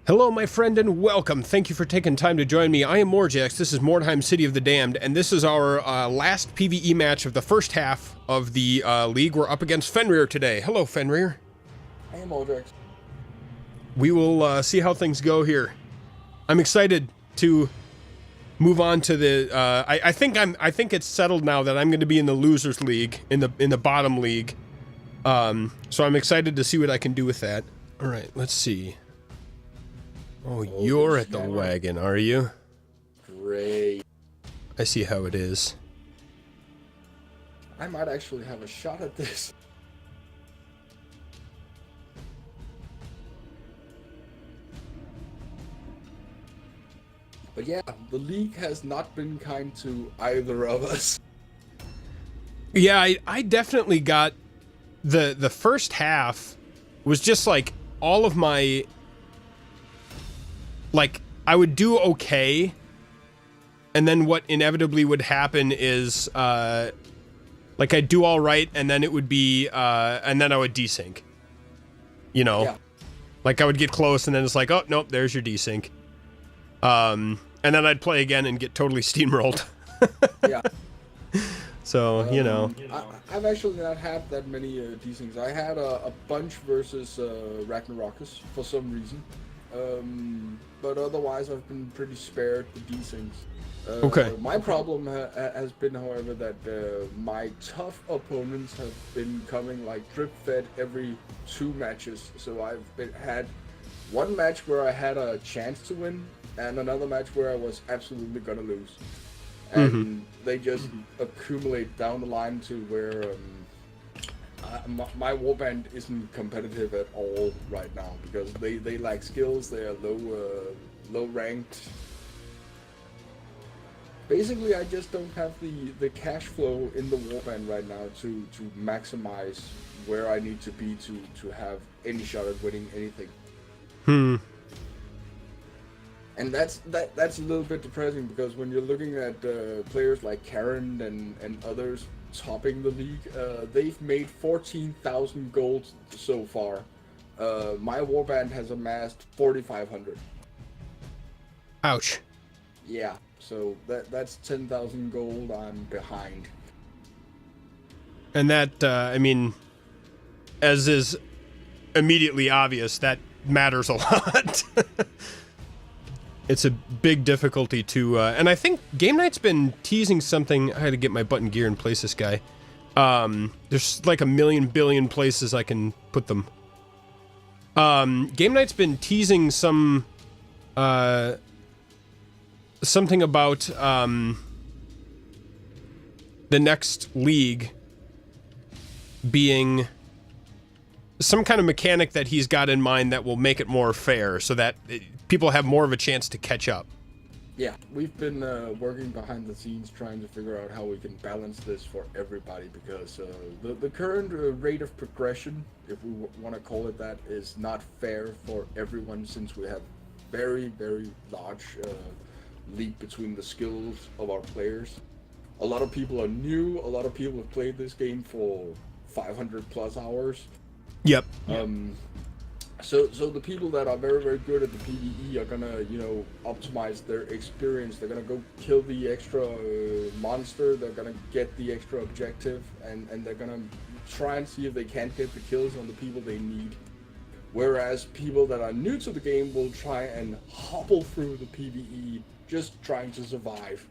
Hello, my friend, and welcome. Thank you for taking time to join me. I am Morjax. This is Mordheim, City of the Damned, and this is our last PvE match of the first half of the league. We're up against Fenrir today. Hello, Fenrir. I am Morjax. We will see how things go here. I'm excited to move on to the. I think it's settled now that I'm going to be in the losers league, in the bottom league. So I'm excited to see what I can do with that. All right, let's see. Oh, you're at the wagon, are you? Great. I see how it is. I might actually have a shot at this. But yeah, the league has not been kind to either of us. Yeah, I definitely got the first half was just like all of my. Like, I would do okay, and then what inevitably would happen is, like, I'd do all right, and then it would be, and then I would desync. You know? Yeah. Like, I would get close, and then it's like, oh, nope, there's your desync. And then I'd play again and get totally steamrolled. Yeah. So, you know. I've actually not had that many desyncs. I had a bunch versus Ragnarokis for some reason. But otherwise I've been pretty spared the desyncs. Okay. My problem has been, however, that my tough opponents have been coming like drip-fed every 2 matches. So I've had one match where I had a chance to win, and another match where I was absolutely gonna lose. And they just accumulate down the line to where my warband isn't competitive at all right now because they lack skills. They are low ranked. Basically, I just don't have the cash flow in the warband right now to maximize where I need to be to have any shot at winning anything. And that's a little bit depressing because when you're looking at players like Karen and others topping the league, they've made 14,000 gold so far. My warband has amassed 4,500. Ouch. Yeah, so that's 10,000 gold I'm behind. And that, I mean, as is immediately obvious, that matters a lot. It's a big difficulty to, and I think Game Night's been teasing something. I had to get my button gear and place this guy. There's like a million billion places I can put them. Game Night's been teasing some, something about, the next league being some kind of mechanic that he's got in mind that will make it more fair so that people have more of a chance to catch up. Yeah, we've been working behind the scenes trying to figure out how we can balance this for everybody because the current rate of progression, if we want to call it that, is not fair for everyone since we have very, very large leap between the skills of our players. A lot of people are new, a lot of people have played this game for 500 plus hours. Yep. So the people that are very, very good at the PvE are gonna, you know, optimize their experience. They're gonna go kill the extra monster. They're gonna get the extra objective, and they're gonna try and see if they can't get the kills on the people they need. Whereas people that are new to the game will try and hobble through the PvE, just trying to survive.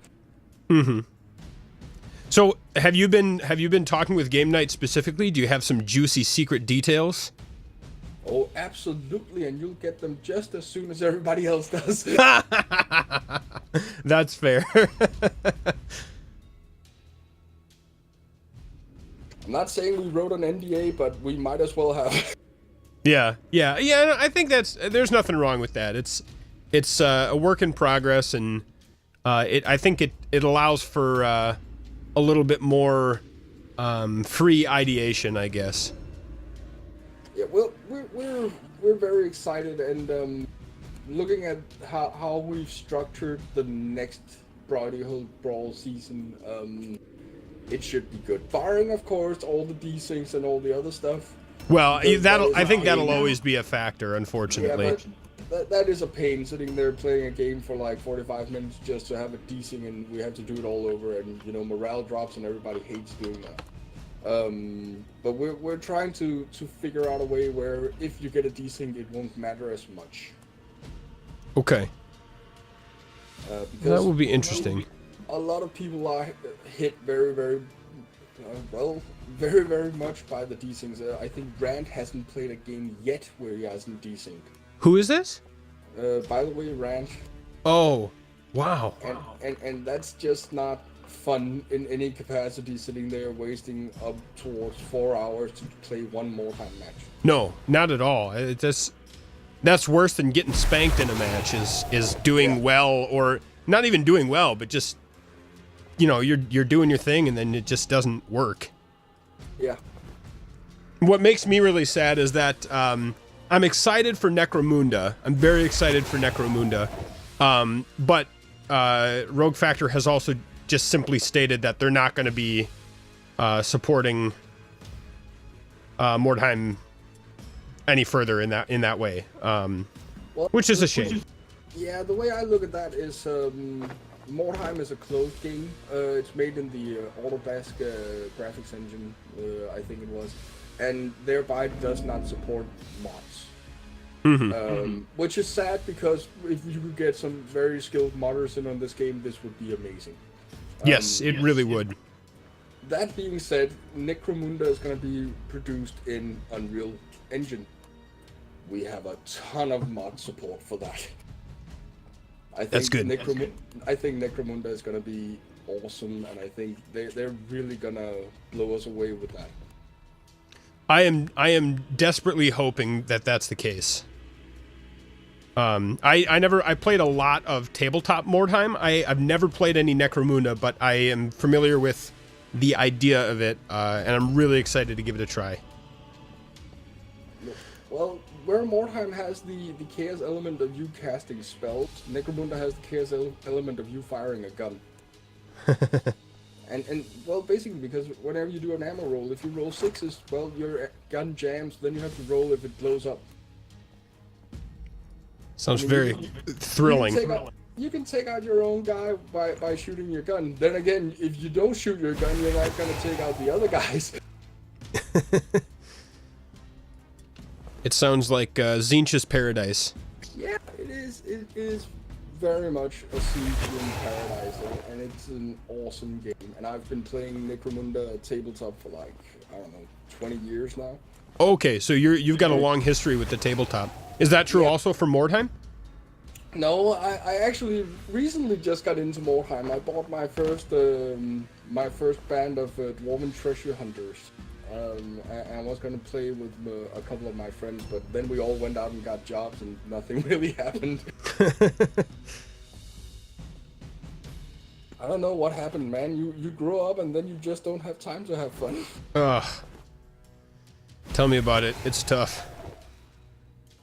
So have you been talking with Game Night specifically? Do you have some juicy secret details? Oh, absolutely, and you'll get them just as soon as everybody else does. That's fair. I'm not saying we wrote an NDA, but we might as well have. Yeah. I think there's nothing wrong with that. It's a work in progress, and I think it allows for a little bit more free ideation, I guess. Yeah, well, we're very excited, and looking at how we've structured the next Buddyhood Brawl season, it should be good. Barring, of course, all the desyncs and all the other stuff. Well, I think that'll always be a factor, unfortunately. Yeah, that is a pain, sitting there playing a game for like 45 minutes just to have a desync, and we have to do it all over, and you know, morale drops and everybody hates doing that. But we're trying to figure out a way where if you get a desync, it won't matter as much. Okay. That will be interesting. A lot of people are hit very, very very, very much by the desyncs. I think Rand hasn't played a game yet where he hasn't desynced. Who is this? By the way, Rand. Oh, wow. And that's just not fun in any capacity, sitting there wasting up towards 4 hours to play one Mordheim match. No, not at all. That's worse than getting spanked in a match, is doing well, or not even doing well, but just, you know, you're doing your thing and then it just doesn't work. Yeah. What makes me really sad is that I'm excited for Necromunda. I'm very excited for Necromunda. But Rogue Factor has also just simply stated that they're not going to be supporting Mordheim any further in that way, which is a shame. Yeah, the way I look at that is Mordheim is a closed game. It's made in the Autodesk graphics engine, I think it was, and thereby does not support mods. Which is sad, because if you could get some very skilled modders in on this game, this would be amazing. Yes, it really would. That being said, Necromunda is going to be produced in Unreal Engine. We have a ton of mod support for that. I think That's good. I think Necromunda is going to be awesome, and I think they're really going to blow us away with that. I am desperately hoping that that's the case. I played a lot of tabletop Mordheim. I've never played any Necromunda, but I am familiar with the idea of it, and I'm really excited to give it a try. Well, where Mordheim has the chaos element of you casting spells, Necromunda has the chaos element of you firing a gun. and well, basically, because whenever you do an ammo roll, if you roll 6s, well, your gun jams, then you have to roll if it blows up. Sounds very thrilling. You can take out your own guy by shooting your gun. Then again, if you don't shoot your gun, you're not going to take out the other guys. It sounds like Zinch's Paradise. Yeah, it is. It is very much a siege in paradise, and it's an awesome game. And I've been playing Necromunda tabletop for like, I don't know, 20 years now. Okay, so you've got a long history with the tabletop. Is that true also for Mordheim? No, I actually recently just got into Mordheim. I bought my first band of Dwarven Treasure Hunters. I was going to play with a couple of my friends, but then we all went out and got jobs and nothing really happened. I don't know what happened, man. You grow up and then you just don't have time to have fun. Ugh. Tell me about it. It's tough.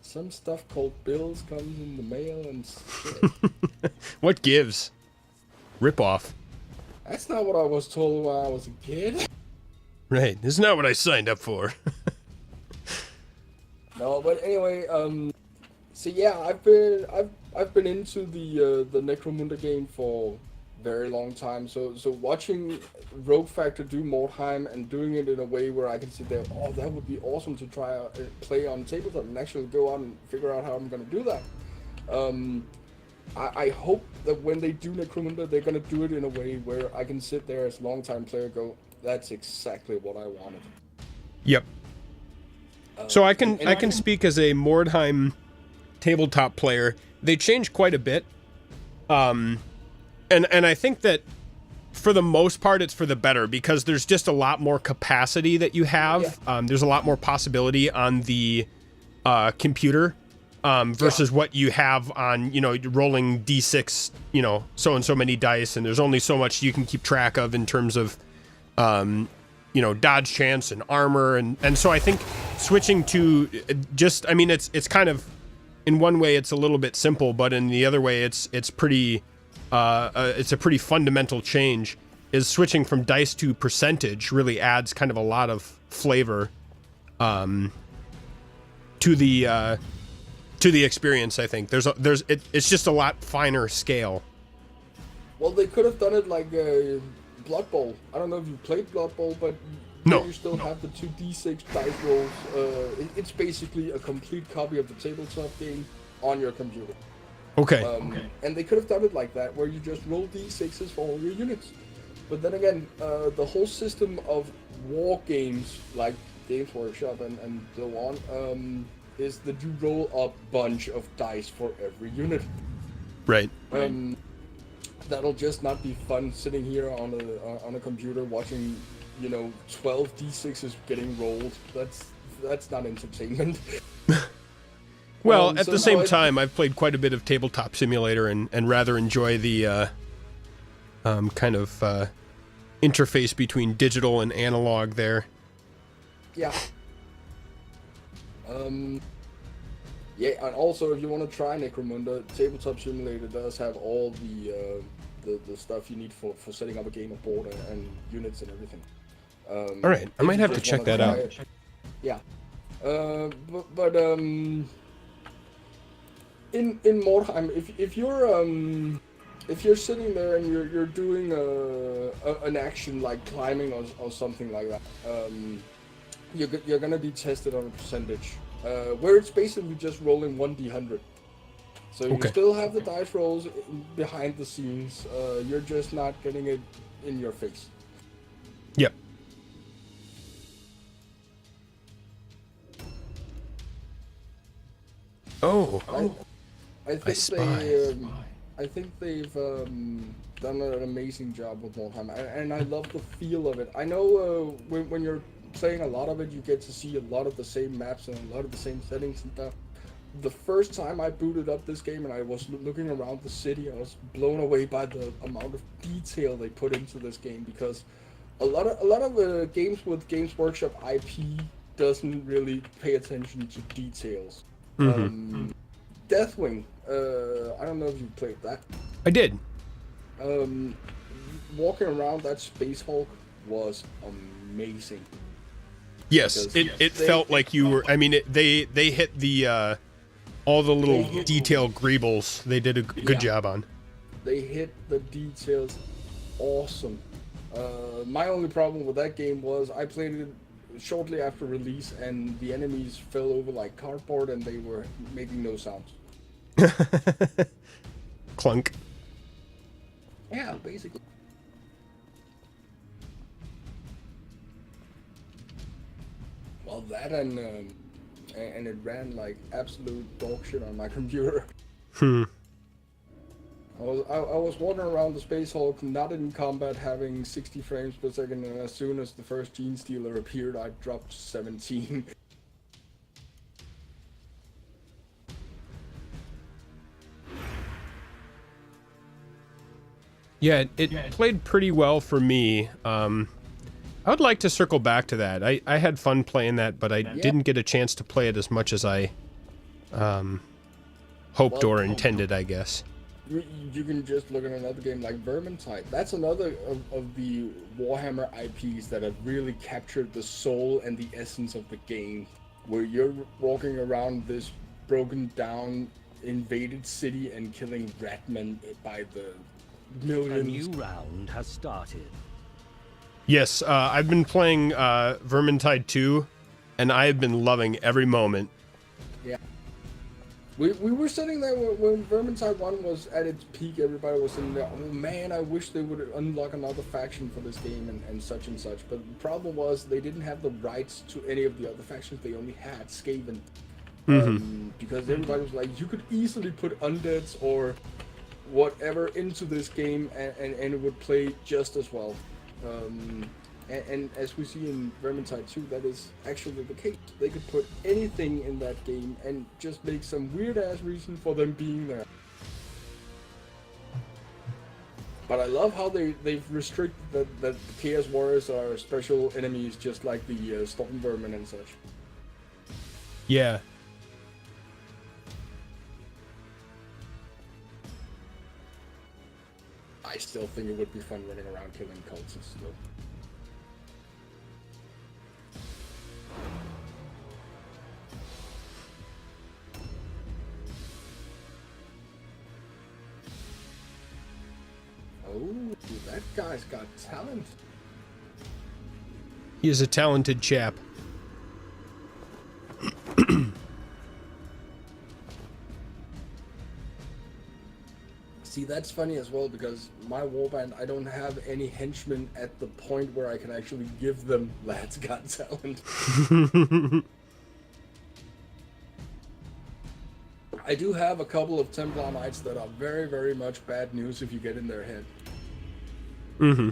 Some stuff called bills comes in the mail and shit. What gives? Rip off. That's not what I was told when I was a kid. Right. This is not what I signed up for. No, but anyway, so yeah, I've been into the Necromunda game for a very long time. So watching Rogue Factor do Mordheim and doing it in a way where I can sit there, oh, that would be awesome to try play on tabletop and actually go out and figure out how I'm gonna do that. I hope that when they do Necromunda, they're gonna do it in a way where I can sit there as a long-time player, go, that's exactly what I wanted. Yep. So I can speak as a Mordheim tabletop player. They changed quite a bit, and I think that for the most part it's for the better, because there's just a lot more capacity that you have. Yeah. There's a lot more possibility on the computer versus what you have on, you know, rolling D6, you know, so and so many dice, and there's only so much you can keep track of in terms of you know, dodge chance and armor, and so I think switching to just, I mean, it's kind of, in one way it's a little bit simple, but in the other way it's pretty it's a pretty fundamental change. Is switching from dice to percentage really adds kind of a lot of flavor to to the experience. I think it's just a lot finer scale. Well, they could have done it like Blood Bowl. I don't know if you played Blood Bowl, but No. you still have the 2d6 dice rolls. It's basically a complete copy of the tabletop game on your computer. Okay. And they could have done it like that, where you just roll d6s for all your units. But then again, the whole system of war games, like Games Workshop and so on, is that you roll a bunch of dice for every unit. Right. That'll just not be fun sitting here on a computer watching, 12 d6s getting rolled. That's not entertainment. Well, at the same time, I've played quite a bit of Tabletop Simulator and rather enjoy the kind of interface between digital and analog there. Yeah. Yeah, and also if you want to try Necromunda, Tabletop Simulator does have all the stuff you need for setting up a game of board and units and everything. All right, I might have to check that out. Yeah. But in Mordheim, if you're sitting there and you're doing an action like climbing or something like that, you're gonna be tested on a percentage, where it's basically just rolling 1d100. So you still have the dice rolls behind the scenes. You're just not getting it in your face. Yep. I think they've done an amazing job with Mordheim, and I love the feel of it. I know when you're playing a lot of it, you get to see a lot of the same maps and a lot of the same settings and stuff. The first time I booted up this game and I was looking around the city, I was blown away by the amount of detail they put into this game, because a lot of games with Games Workshop IP doesn't really pay attention to details. Mm-hmm. Deathwing, I don't know if you played that. I did. Walking around that Space Hulk was amazing. Yes, it felt like you were. I mean, they hit the all the little detail greebles. They did a good job on. They hit the details awesome. My only problem with that game was I played it shortly after release, and the enemies fell over like cardboard, and they were making no sounds. Clunk. Yeah, basically. Well, that and it ran like absolute dog shit on my computer. I was wandering around the Space Hulk, not in combat, having 60 frames per second, and as soon as the first Gene Stealer appeared, I dropped 17. Yeah, it played pretty well for me. I would like to circle back to that. I had fun playing that, but I didn't get a chance to play it as much as I hoped or intended, I guess. You can just look at another game like Vermintide. That's another of the Warhammer IPs that have really captured the soul and the essence of the game, where you're walking around this broken down, invaded city and killing ratmen by the millions. A new round has started. Yes, I've been playing Vermintide 2, and I have been loving every moment. Yeah. We were sitting there when Vermintide 1 was at its peak. Everybody was sitting there, oh man, I wish they would unlock another faction for this game and such and such. But the problem was they didn't have the rights to any of the other factions. They only had Skaven. Because everybody was like, you could easily put undeads or whatever into this game and it would play just as well. And as we see in Vermintide 2, that is actually the case. They could put anything in that game and just make some weird-ass reason for them being there. But I love how they've restricted that Chaos Warriors are special enemies, just like the Storm Vermin and such. Yeah. I still think it would be fun running around killing cultists, though. Oh, that guy's got talent. He is a talented chap. See, that's funny as well, because my warband, I don't have any henchmen at the point where I can actually give them lads got talent. I do have a couple of Templar Knights that are very, very much bad news if you get in their head. Mm-hmm.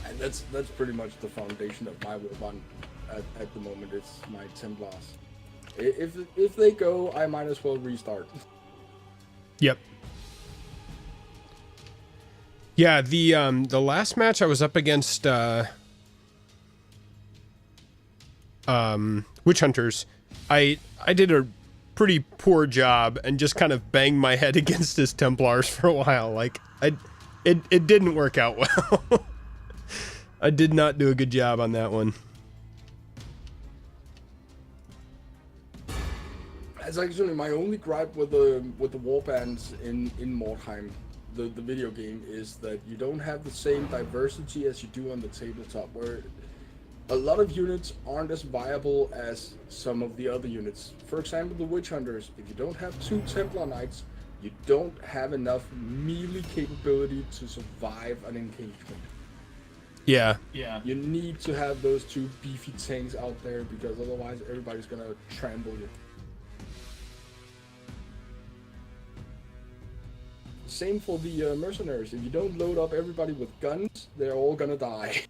And that's pretty much the foundation of my warband at the moment. It's my Templars. If they go, I might as well restart. Yep. Yeah, the last match I was up against Witch Hunters, I did a pretty poor job and just kind of banged my head against his Templars for a while. Like it didn't work out well. I did not do a good job on that one. That's actually my only gripe with the warbands in Mordheim, the video game, is that you don't have the same diversity as you do on the tabletop, where a lot of units aren't as viable as some of the other units. For example, the Witch Hunters, if you don't have 2 Templar Knights, you don't have enough melee capability to survive an engagement. Yeah. You need to have those 2 beefy tanks out there, because otherwise everybody's gonna trample you. Same for the mercenaries. If you don't load up everybody with guns, they're all gonna die.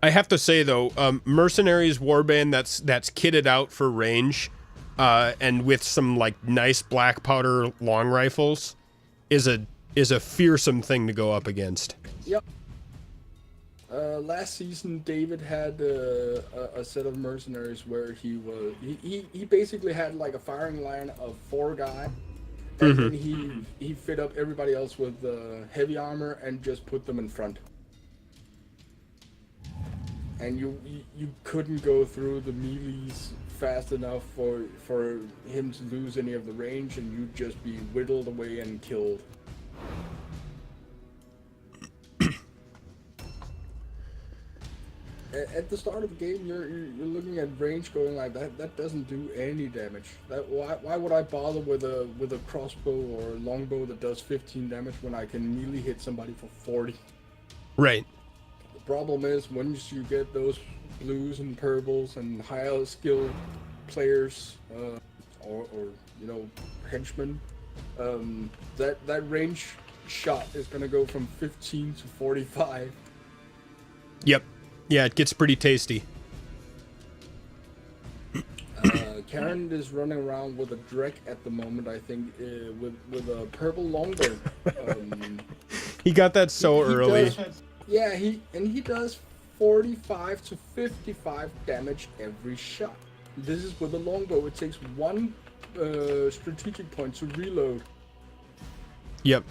I have to say though, Mercenaries warband that's kitted out for range, and with some like nice black powder long rifles, is a fearsome thing to go up against. Yep. Last season, David had a set of mercenaries where he basically had like a firing line of 4 guys, and then he fit up everybody else with heavy armor and just put them in front. And you couldn't go through the melees fast enough for him to lose any of the range, and you'd just be whittled away and killed. At the start of the game, you're looking at range going like that doesn't do any damage. Why would I bother with a crossbow or a longbow that does 15 damage when I can melee hit somebody for 40? Right. The problem is once you get those blues and purples and higher skilled players, or you know, henchmen, that range shot is gonna go from 15 to 45. Yep. Yeah, it gets pretty tasty. Karen is running around with a Drek at the moment, I think, with a purple longbow. He got that so early. He does 45 to 55 damage every shot. This is with a longbow. It takes 1 strategic point to reload. Yep.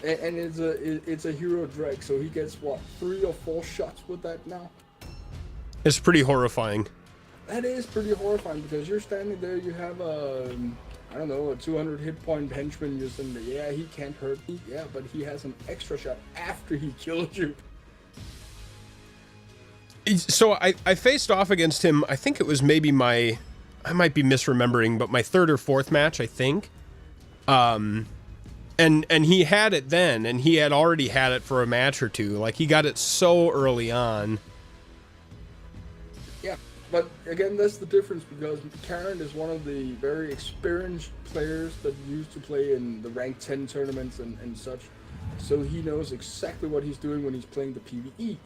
And it's a hero Drek, so he gets what, 3 or 4 shots with that now? It's pretty horrifying. That is pretty horrifying, because you're standing there, you have a 200 hit point henchman, you're sitting there, yeah, he can't hurt me, yeah, but he has an extra shot after he killed you. So I faced off against him, I think it was maybe I might be misremembering, but my 3rd or 4th match, I think. And he had it then, and he had already had it for a match or 2. Like, he got it so early on. Yeah, but again, that's the difference, because Karen is one of the very experienced players that used to play in the rank 10 tournaments and such. So he knows exactly what he's doing when he's playing the PvE.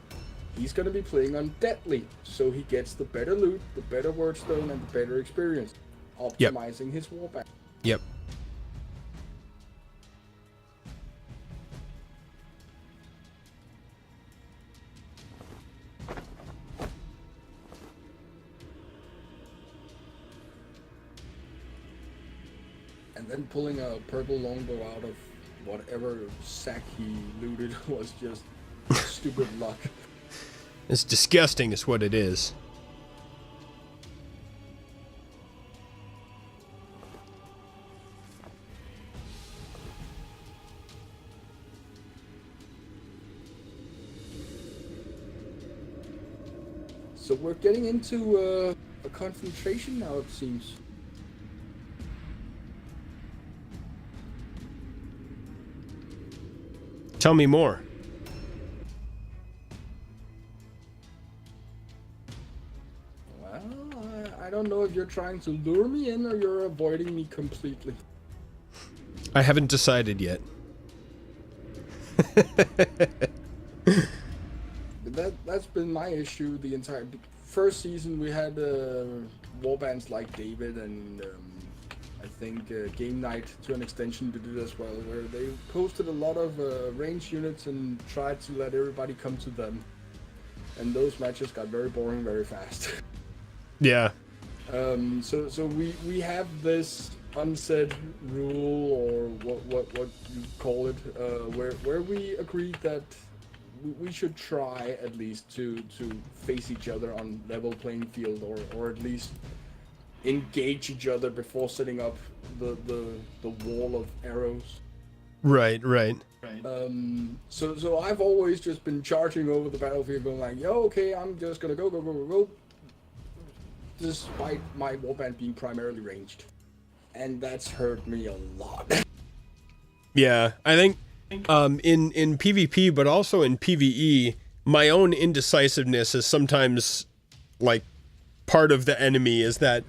He's going to be playing on Deadly, so he gets the better loot, the better wordstone, and the better experience, optimizing his warband. Yep. And then pulling a purple longbow out of whatever sack he looted was just stupid luck. It's disgusting is what it is. So we're getting into a confrontation now, it seems. Tell me more. Well, I don't know if you're trying to lure me in or you're avoiding me completely. I haven't decided yet. That's been my issue the entire first season. We had warbands like David and I think Game Night to an extension did it as well, where they posted a lot of ranged units and tried to let everybody come to them, and those matches got very boring very fast. Yeah. So we have this unsaid rule, or what you call it, where we agreed that we should try at least to face each other on level playing field, or at least engage each other before setting up the wall of arrows. Right. So I've always just been charging over the battlefield, going like, yo, okay, I'm just gonna go, despite my warband being primarily ranged, and that's hurt me a lot. Yeah, I think in PvP, but also in PvE, my own indecisiveness is sometimes like part of the enemy, is that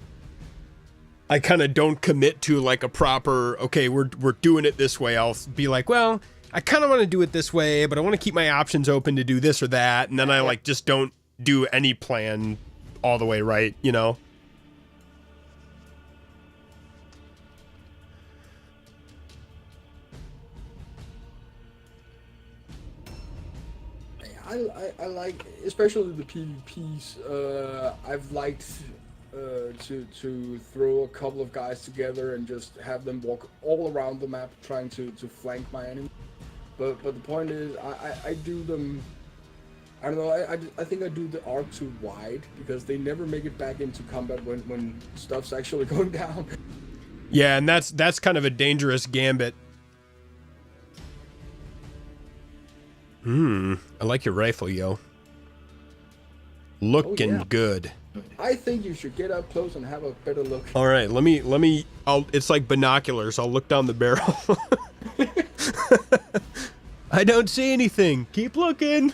I kind of don't commit to like a proper, okay, we're doing it this way. I'll be like, well, I kind of want to do it this way, but I want to keep my options open to do this or that, and then I like just don't do any plan all the way right, you know? I like, especially the PvPs. I've liked to throw a couple of guys together and just have them walk all around the map trying to flank my enemy. But the point is, I do them. I don't know. I think I do the arc too wide, because they never make it back into combat when stuff's actually going down. Yeah, and that's kind of a dangerous gambit. I like your rifle, yo. Looking good. I think you should get up close and have a better look. All right, let me. It's like binoculars. I'll look down the barrel. I don't see anything. Keep looking.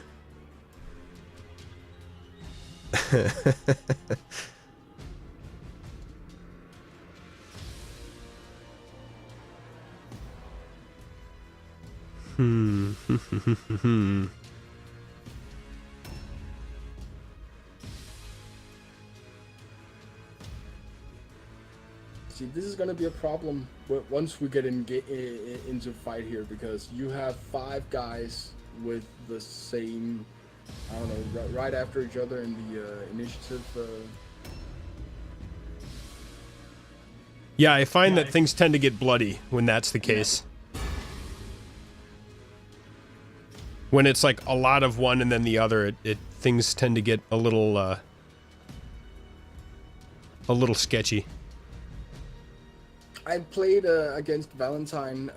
See, this is gonna be a problem once we get into fight here, because you have 5 guys with the same, I don't know, right after each other in the initiative. Yeah, I find that things tend to get bloody when that's the case. When it's like a lot of one and then the other, things tend to get a little sketchy. I played against Valentine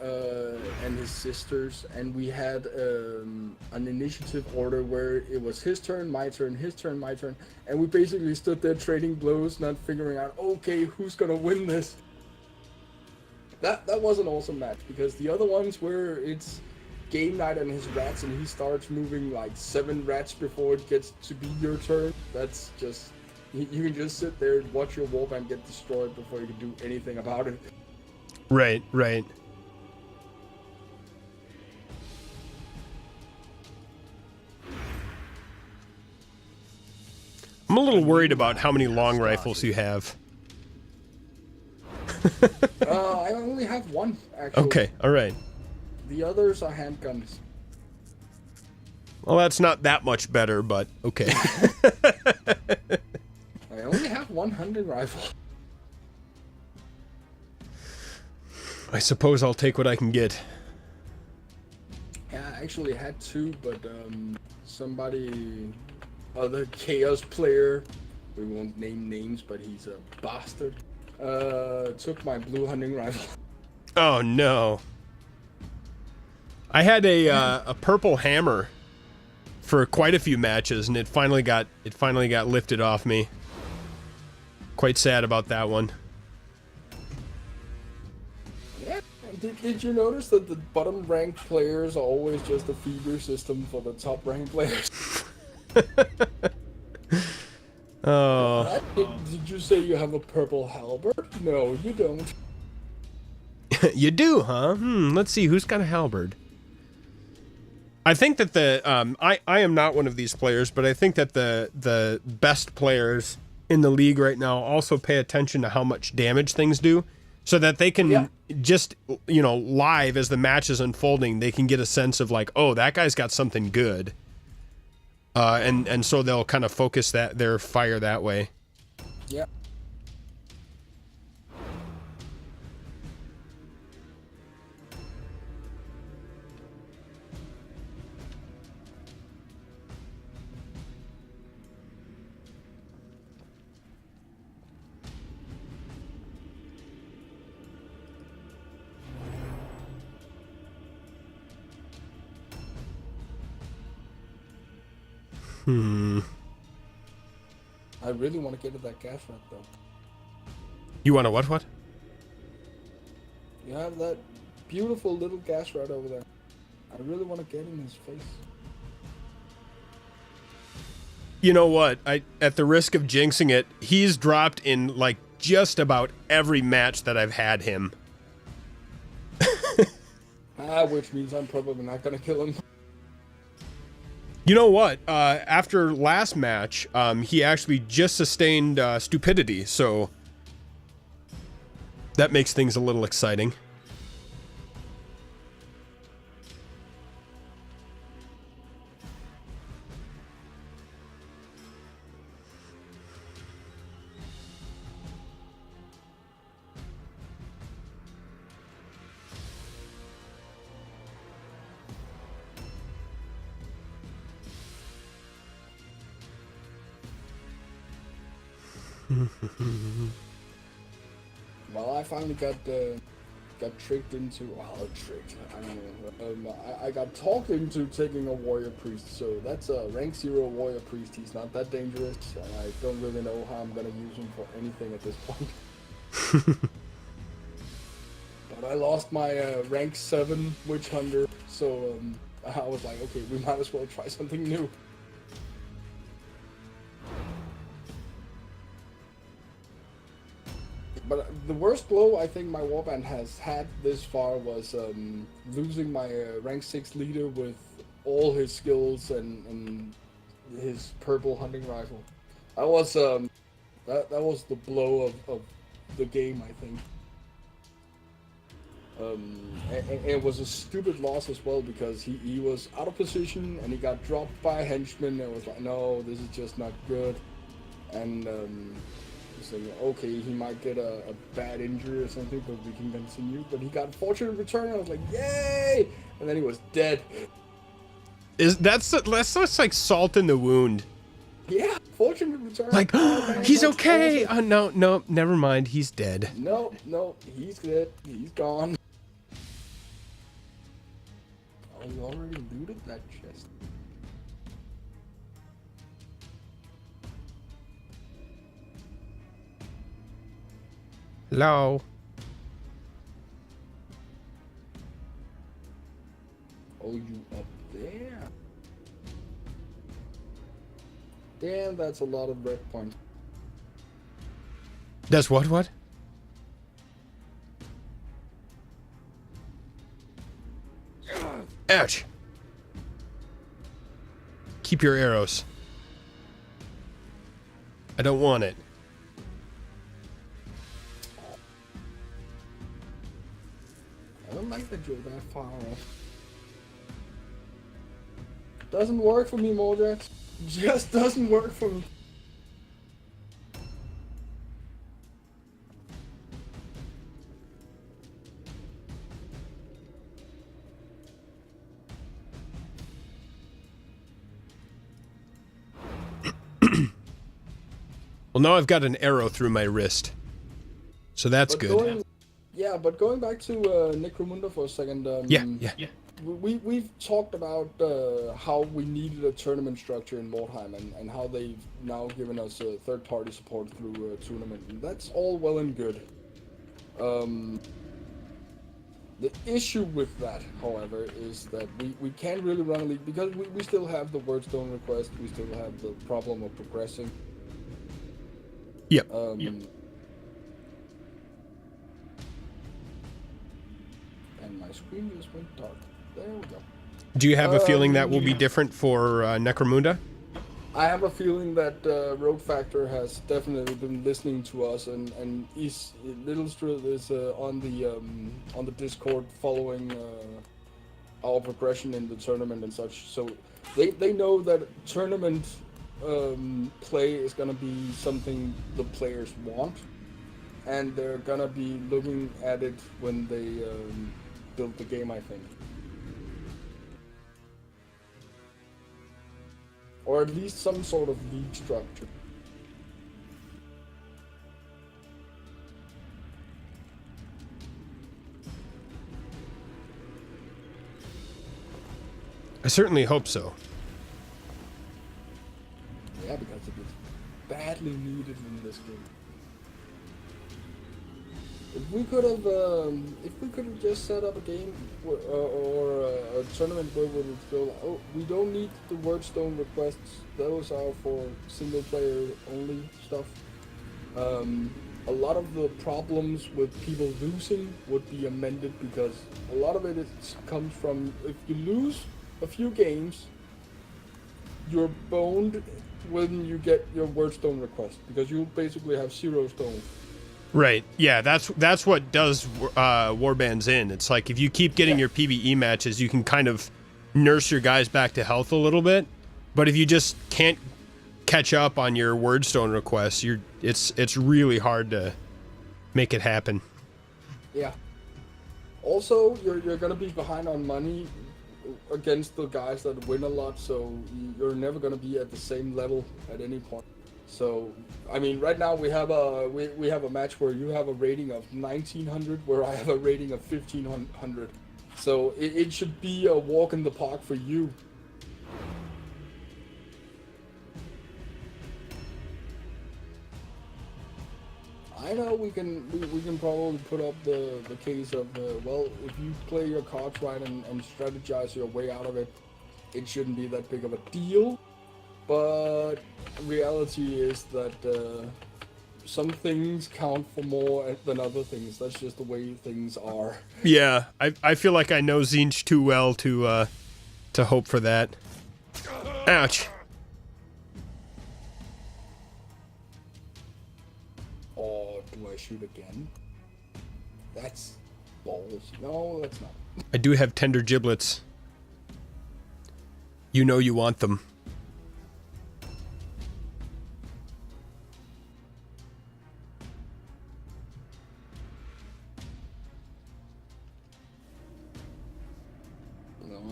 and his sisters, and we had an initiative order where it was his turn, my turn, his turn, my turn, and we basically stood there trading blows, not figuring out, okay, who's gonna win this. That was an awesome match, because the other ones where it's Game Night and his rats, and he starts moving like 7 rats before it gets to be your turn. That's just, you can just sit there and watch your warband get destroyed before you can do anything about it. Right. I'm a little worried about how many long rifles you have. I only have 1, actually. Okay, all right. The others are handguns. Well, that's not that much better, but okay. I only have 1 hunting rifle. I suppose I'll take what I can get. Yeah, I actually had 2, but somebody, other Chaos player, we won't name names, but he's a bastard, took my blue hunting rifle. Oh no. I had a purple hammer for quite a few matches, and it finally got lifted off me. Quite sad about that one. Yeah. Did you notice that the bottom ranked players are always just a feeder system for the top ranked players? Oh. Did you say you have a purple halberd? No, you don't. You do, huh? Let's see, who's got a halberd? I think that the I am not one of these players, but I think that the best players in the league right now also pay attention to how much damage things do, so that they can just, you know, live as the match is unfolding, they can get a sense of like, oh, that guy's got something good. And so they'll kind of focus their fire that way. Yeah. I really want to get to that gas rat though. You want to what? You have that beautiful little gas rat over there. I really want to get in his face. You know what? At the risk of jinxing it, he's dropped in like just about every match that I've had him. Which means I'm probably not gonna kill him. You know what? After last match, he actually just sustained stupidity, so that makes things a little exciting. Well, I finally got tricked into, well, tricked, I don't know, I got talked into taking a warrior priest, so that's a rank 0 warrior priest. He's not that dangerous, and I don't really know how I'm gonna use him for anything at this point. But I lost my rank 7 witch hunter, so I was like, okay, we might as well try something new. But the worst blow I think my warband has had this far was losing my rank 6 leader with all his skills and his purple hunting rifle. That was that was the blow of the game, I think. And it was a stupid loss as well because he was out of position and he got dropped by a henchman. And it was like, no, this is just not good. And so, okay, he might get a bad injury or something, but we can continue. But he got fortunate return. I was like, yay! And then he was dead. That's like salt in the wound. Yeah, fortunate return. Like, he's okay. No, never mind. He's dead. No, he's dead. He's gone. Oh, we already looted that chest. Hello. Oh, you up there? Damn, that's a lot of red points. That's what? Ouch. Keep your arrows. I don't want it. I don't like that you're that far off. Doesn't work for me, Morjax. Just doesn't work for me. Well, now I've got an arrow through my wrist. So that's good. Yeah, but going back to Necromunda for a second. Yeah. we've talked about how we needed a tournament structure in Mordheim, and how they've now given us third-party support through a tournament. And that's all well and good. The issue with that, however, is that we can't really run a league because we still have the wordstone request. We still have the problem of progressing. Yep. And my screen just went dark. There we go. Do you have a feeling that will be different for Necromunda? I have a feeling that Rogue Factor has definitely been listening to us, and Little Struth is on the Discord following our progression in the tournament and such. So they know that tournament play is gonna be something the players want, and they're gonna be looking at it when they build the game, I think. Or at least some sort of league structure. I certainly hope so. Yeah, because it is badly needed in this game. If we could have just set up a game or a tournament where we would feel, oh, we don't need the wordstone requests. Those are for single player only stuff. A lot of the problems with people losing would be amended because a lot of it comes from if you lose a few games, you're boned when you get your wordstone request because you basically have 0 stones. Right. Yeah, that's what does warbands in. It's like if you keep getting your PvE matches, you can kind of nurse your guys back to health a little bit. But if you just can't catch up on your wordstone requests, it's really hard to make it happen. Yeah. Also, you're gonna be behind on money against the guys that win a lot, so you're never gonna be at the same level at any point. So, I mean, right now we have a match where you have a rating of 1900, where I have a rating of 1500. So it should be a walk in the park for you. I know we can probably put up the case of well, if you play your cards right and strategize your way out of it, it shouldn't be that big of a deal. But reality is that some things count for more than other things. That's just the way things are. Yeah, I feel like I know Zinch too well to hope for that. Ouch. Or do I shoot again? That's balls. No, that's not. I do have tender giblets. You know you want them.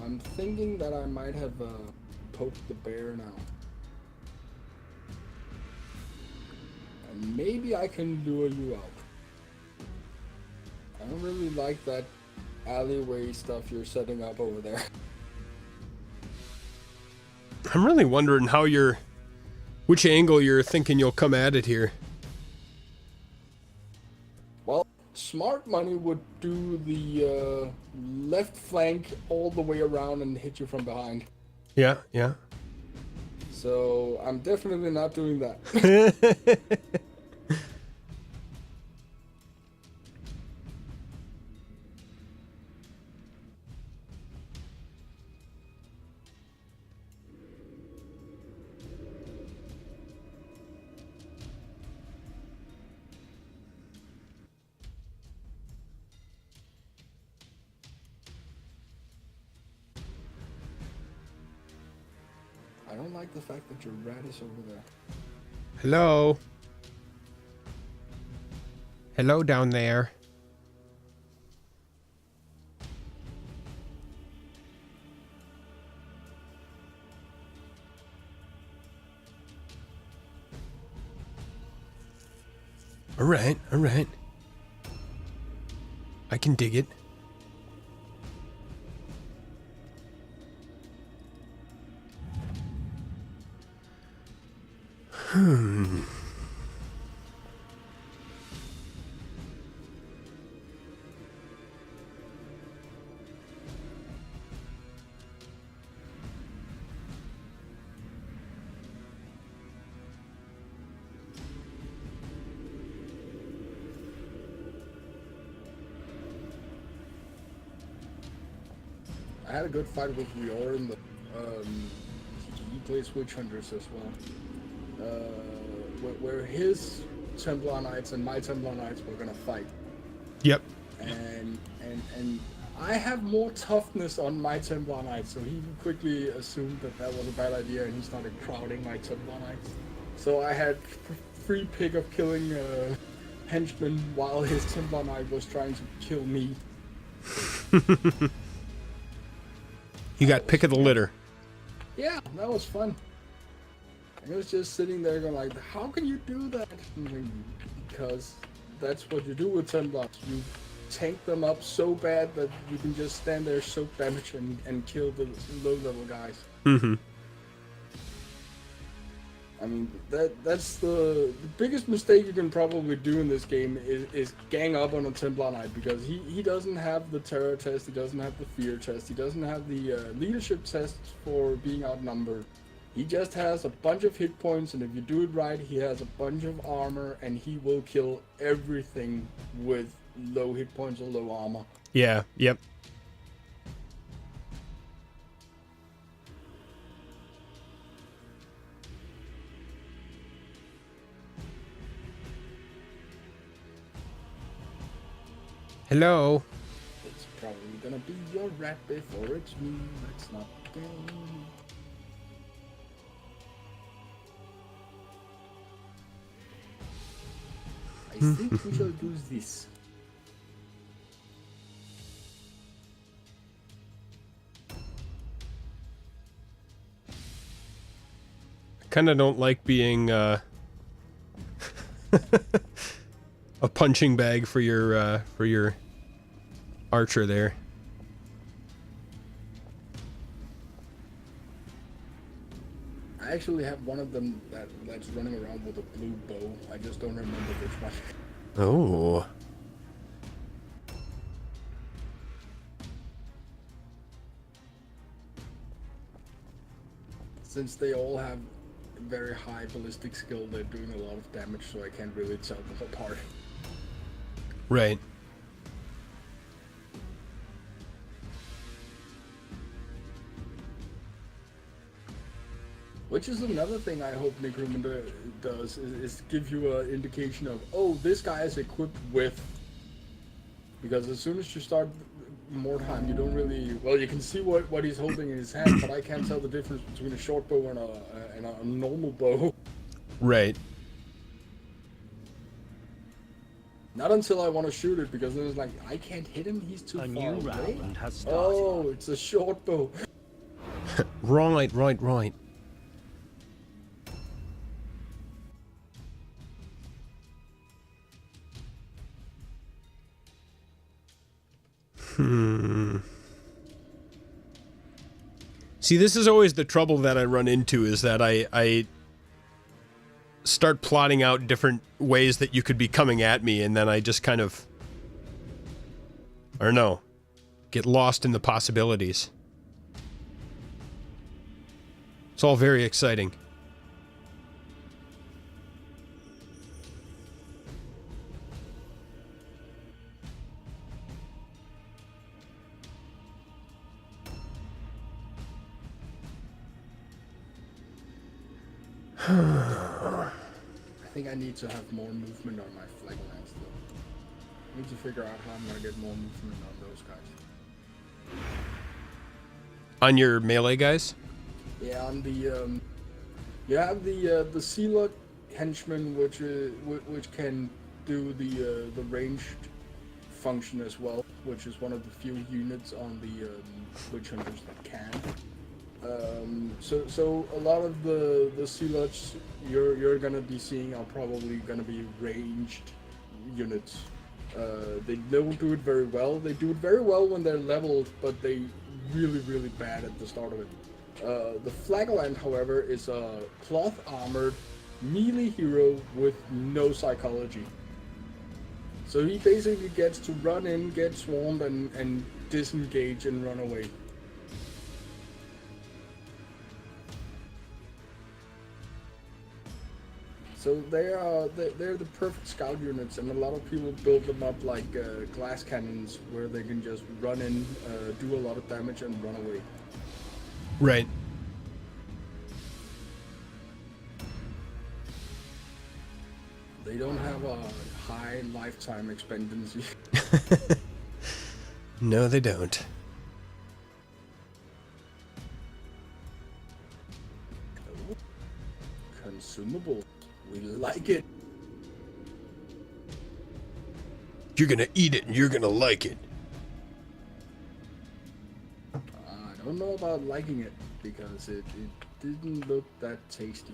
I'm thinking that I might have poked the bear now. And maybe I can lure you out. I don't really like that alleyway stuff you're setting up over there. I'm really wondering which angle you're thinking you'll come at it here. Well, smart money would do the left flank all the way around and hit you from behind. Yeah, yeah. So I'm definitely not doing that. I don't like the fact that your rat is over there. Hello? Hello down there. Alright, alright. I can dig it. I had a good fight with Rior, he plays Witch Hunters as well. Where his Templar Knights and my Templar Knights were gonna fight. Yep. And I have more toughness on my Templar Knights, so he quickly assumed that was a bad idea, and he started crowding my Templar Knights. So I had free pick of killing henchmen while his Templar Knight was trying to kill me. You got pick of the litter. Yeah, that was fun. I was just sitting there going like, how can you do that? Because that's what you do with Templars. You tank them up so bad that you can just stand there, soak damage, and kill the low-level guys. Mm-hmm. I mean, that's the biggest mistake you can probably do in this game is gang up on a Templar Knight, because he doesn't have the terror test, he doesn't have the fear test, he doesn't have the leadership test for being outnumbered. He just has a bunch of hit points, and if you do it right, he has a bunch of armor, and he will kill everything with low hit points or low armor. Yeah, yep. Hello. It's probably gonna be your rat before it's me. Let's not go. I think we shall do this. I kind of don't like being a punching bag for your archer there. I actually have one of them that's running around with a blue bow. I just don't remember which one. Oh. Since they all have very high ballistic skill, they're doing a lot of damage, so I can't really tell them apart. Right. Which is another thing I hope McCrum does, is give you an indication of, oh, this guy is equipped with. Because as soon as you start Mordheim, you don't really, well, you can see what he's holding in his hand, but I can't tell the difference between a short bow and a normal bow. Right. Not until I want to shoot it, because then it's like, I can't hit him, he's too far away. A new round has started. Oh, it's a short bow. Right. See, this is always the trouble that I run into, is that I start plotting out different ways that you could be coming at me, and then I just kind of, I don't know, get lost in the possibilities. It's all very exciting. I think I need to have more movement on my flag lines, though. I need to figure out how I'm gonna get more movement on those guys. On your melee guys? Yeah, on the you have the Sealer henchman, which can do the ranged function as well, which is one of the few units on the witch hunters that can. So a lot of the Sealers you're gonna be seeing are probably gonna be ranged units. They don't do it very well. They do it very well when they're leveled, but they really bad at the start of it. The Flagland, however, is cloth armored melee hero with no psychology. So he basically gets to run in, get swarmed, and disengage and run away. So they're the perfect scout units, and a lot of people build them up like glass cannons, where they can just run in, do a lot of damage, and run away. Right. They don't have a high lifetime expectancy. No, they don't. Consumable. We like it. You're gonna eat it and you're gonna like it. I don't know about liking it, because it didn't look that tasty.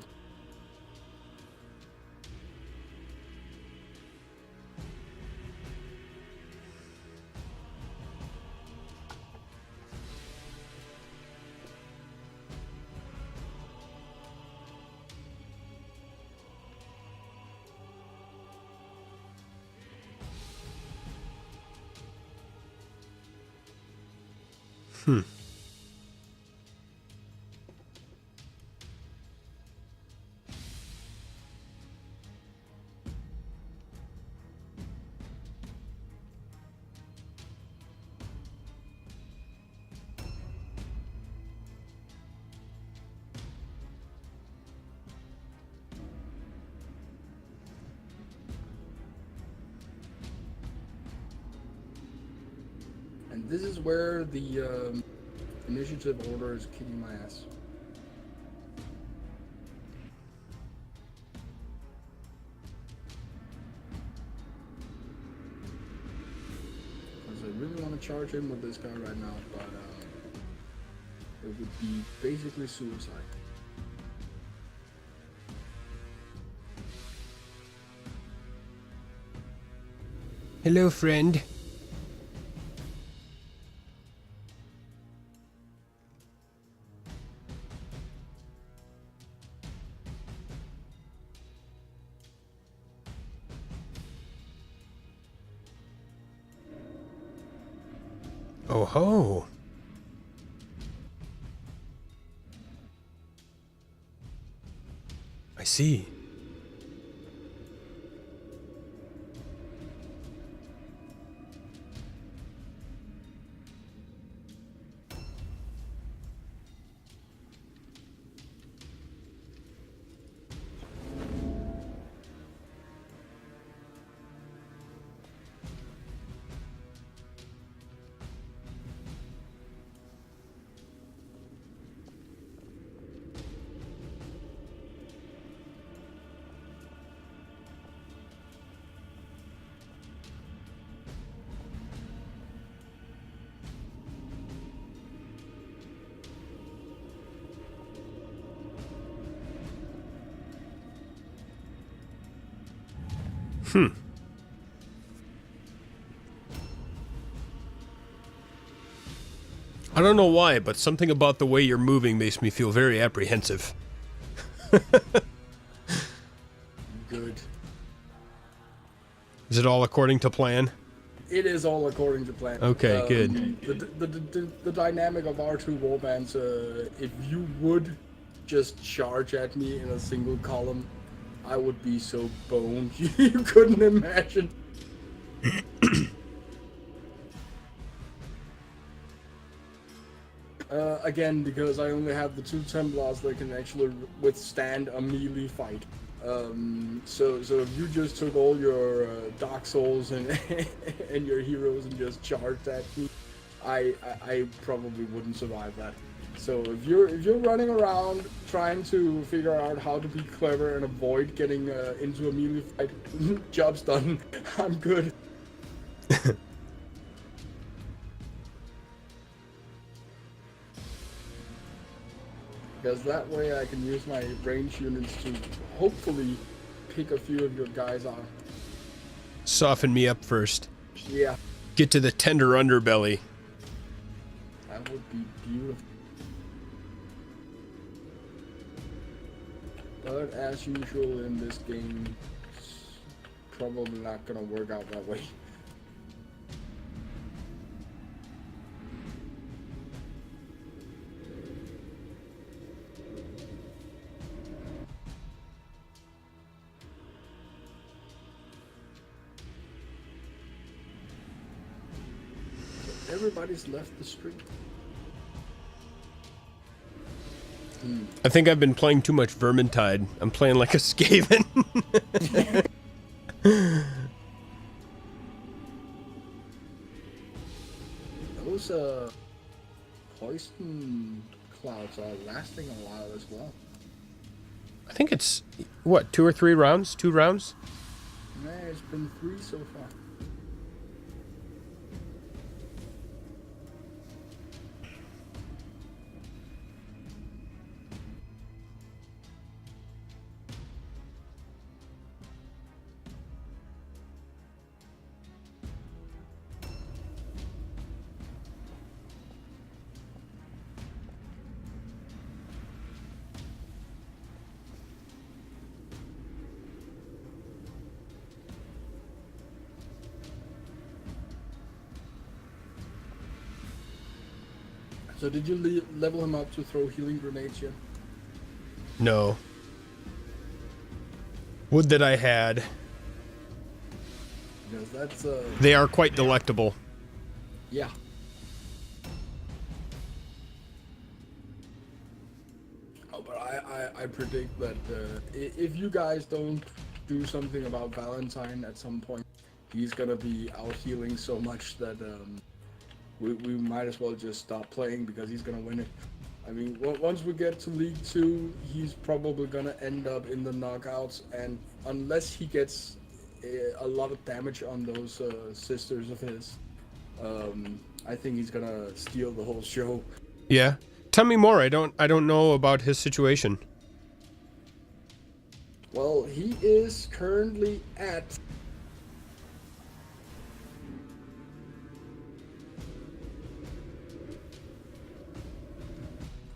And this is where the initiative order is kicking my ass. Because I really want to charge him with this guy right now, but it would be basically suicide. Hello, friend. Oh ho. I see. I don't know why, but something about the way you're moving makes me feel very apprehensive. Good. Is it all according to plan? It is all according to plan. Okay, good. The dynamic of our two warbands, if you would just charge at me in a single column, I would be so boned you couldn't imagine. Again, because I only have the two Templars that can actually withstand a melee fight. So if you just took all your Dark Souls and and your heroes and just charged at me, I probably wouldn't survive that. So if you're running around trying to figure out how to be clever and avoid getting into a melee fight, job's done. I'm good. Because that way I can use my range units to hopefully pick a few of your guys off. Soften me up first. Yeah. Get to the tender underbelly. That would be beautiful. But as usual in this game, it's probably not gonna work out that way. Everybody's left the street. I think I've been playing too much Vermintide. I'm playing like a Skaven. Those poison clouds are lasting a while as well. I think it's, what, 2 or 3 rounds? 2 rounds? Nah, it's been 3 so far. So did you level him up to throw healing grenades yet? No. Would that I had. Because that's They are quite delectable. yeah. Oh, but I predict that if you guys don't do something about Valentine at some point, he's gonna be out healing so much that we might as well just stop playing because he's gonna win it. I mean, once we get to League 2, he's probably gonna end up in the knockouts, and unless he gets a lot of damage on those sisters of his, I think he's gonna steal the whole show. Yeah. Tell me more. I don't know about his situation. Well, he is currently at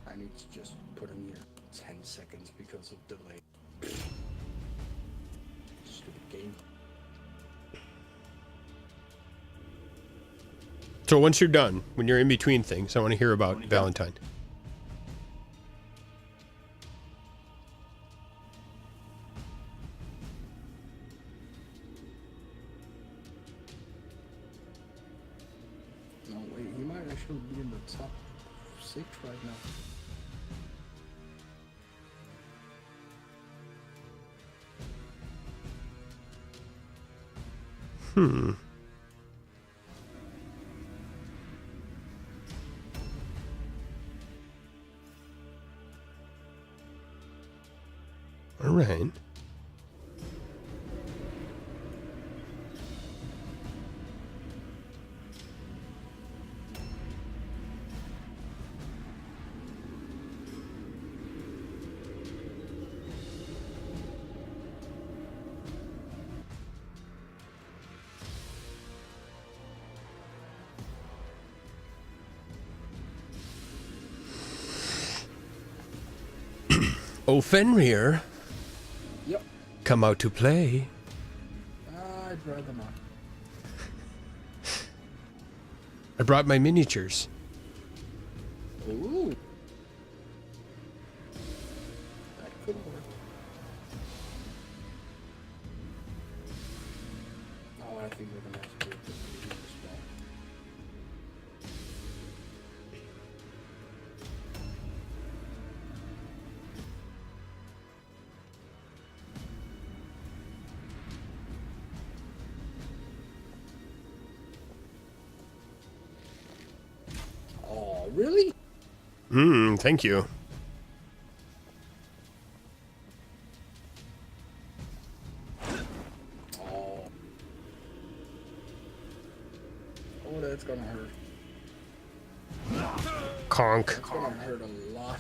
I need to just put in here 10 seconds because of delay. Stupid game. So once you're done, when you're in between things, I want to hear about Valentine. No, wait, he might actually be in the top 6 right now. All right. Oh, Fenrir, Yep. come out to play. I'd rather not. I brought my miniatures. Ooh. That could work. Oh, I think we're gonna have to do it this way. Oh, really? Thank you. Oh. Oh, that's gonna hurt. Conk. That's gonna hurt a lot.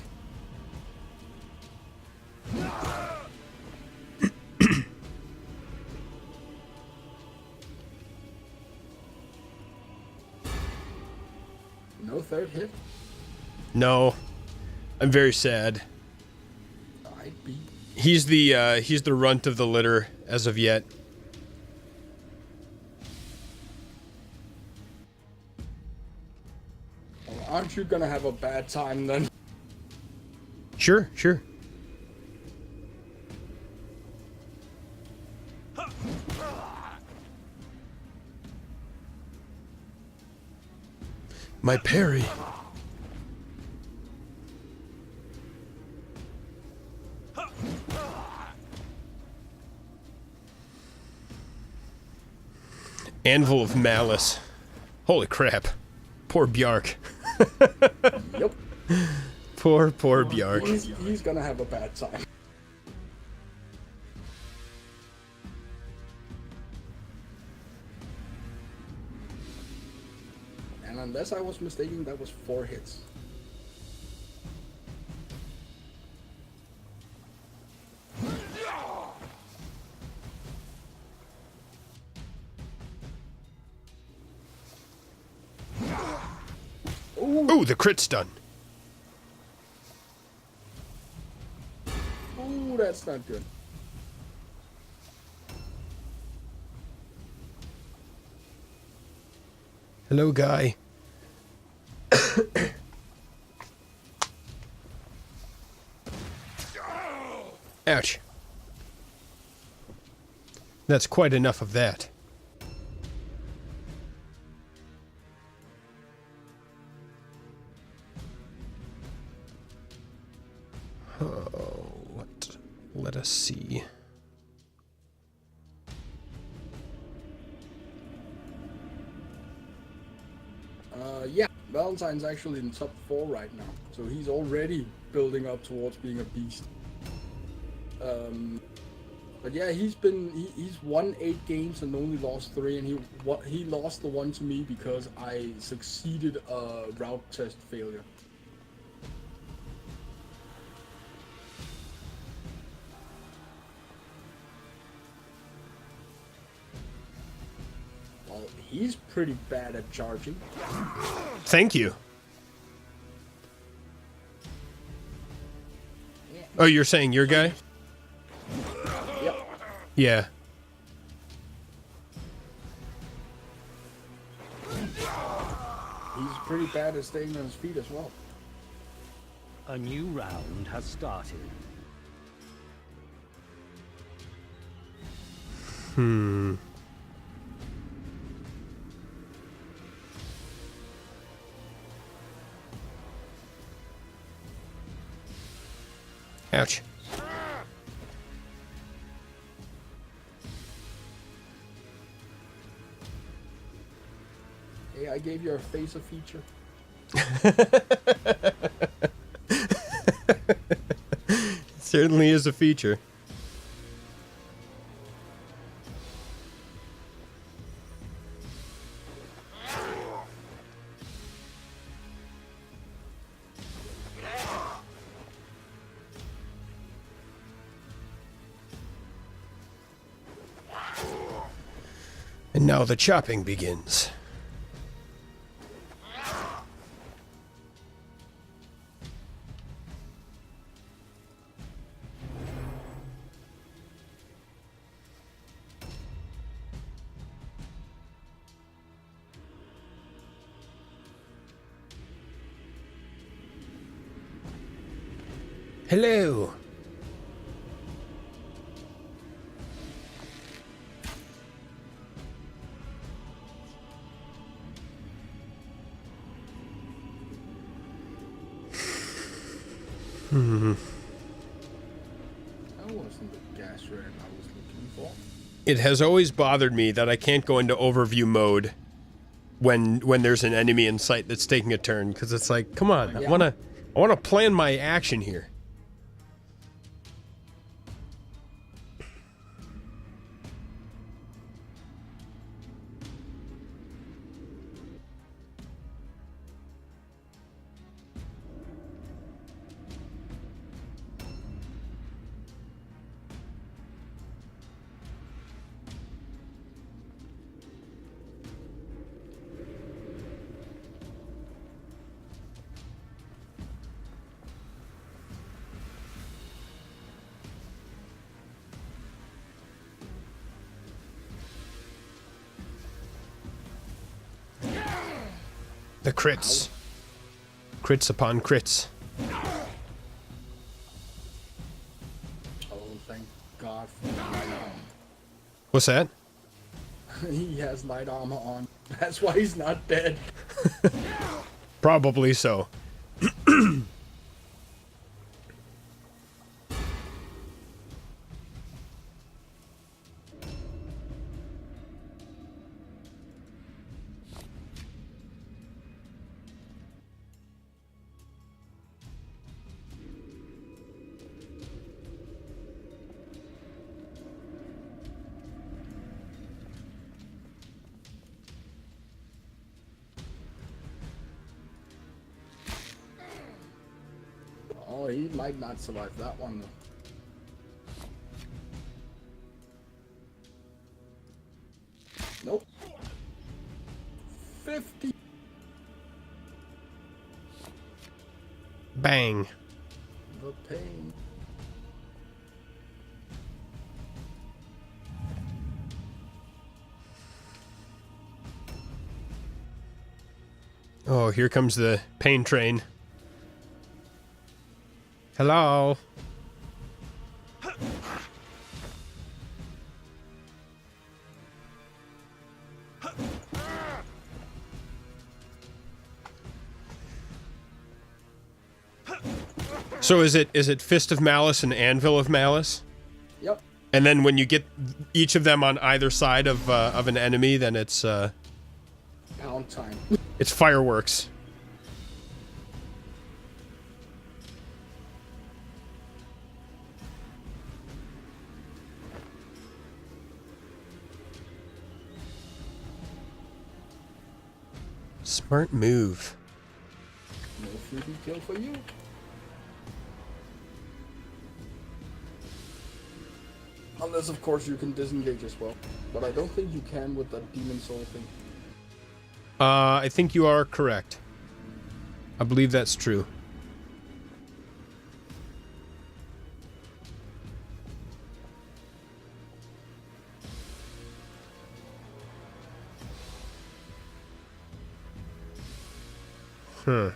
No third hit? No. I'm very sad. I'd be He's the runt of the litter as of yet. Well, aren't you gonna have a bad time then? Sure, sure. My parry. Anvil of Malice. Holy crap. Poor Bjark. Yep. Poor Bjark. He's gonna have a bad time. And unless I was mistaken, that was 4 hits. Ooh, the crit stun. Ooh, that's not good. Hello, guy. Ouch. That's quite enough of that. Oh, let us see. Yeah, Valentine's actually in top 4 right now, so he's already building up towards being a beast. But yeah, he's won 8 games and only lost 3, and he lost the one to me because I succeeded a route test failure. Well, he's pretty bad at charging. Thank you. Oh, you're saying your guy? Yep. Yeah. He's pretty bad at staying on his feet as well. A new round has started. Ouch. Hey, I gave your face a feature. Certainly is a feature. And now the chopping begins. Hello. That wasn't the gas red I was looking for. It has always bothered me that I can't go into overview mode when there's an enemy in sight that's taking a turn, because it's like, come on, Yeah. I wanna plan my action here. The crits. Crits upon crits. Oh, thank God for light armor. What's that? He has light armor on. That's why he's not dead. Probably so. Oh, he might not survive that one though. Nope. 50. Bang. The pain. Oh, here comes the pain train. Hello. So is it Fist of Malice and Anvil of Malice? Yep. And then when you get each of them on either side of an enemy, then it's Pound time. it's fireworks. Smart move. No 3D kill for you. Unless, of course, you can disengage as well. But I don't think you can with that Demon Soul thing. I think you are correct. I believe that's true. Huh.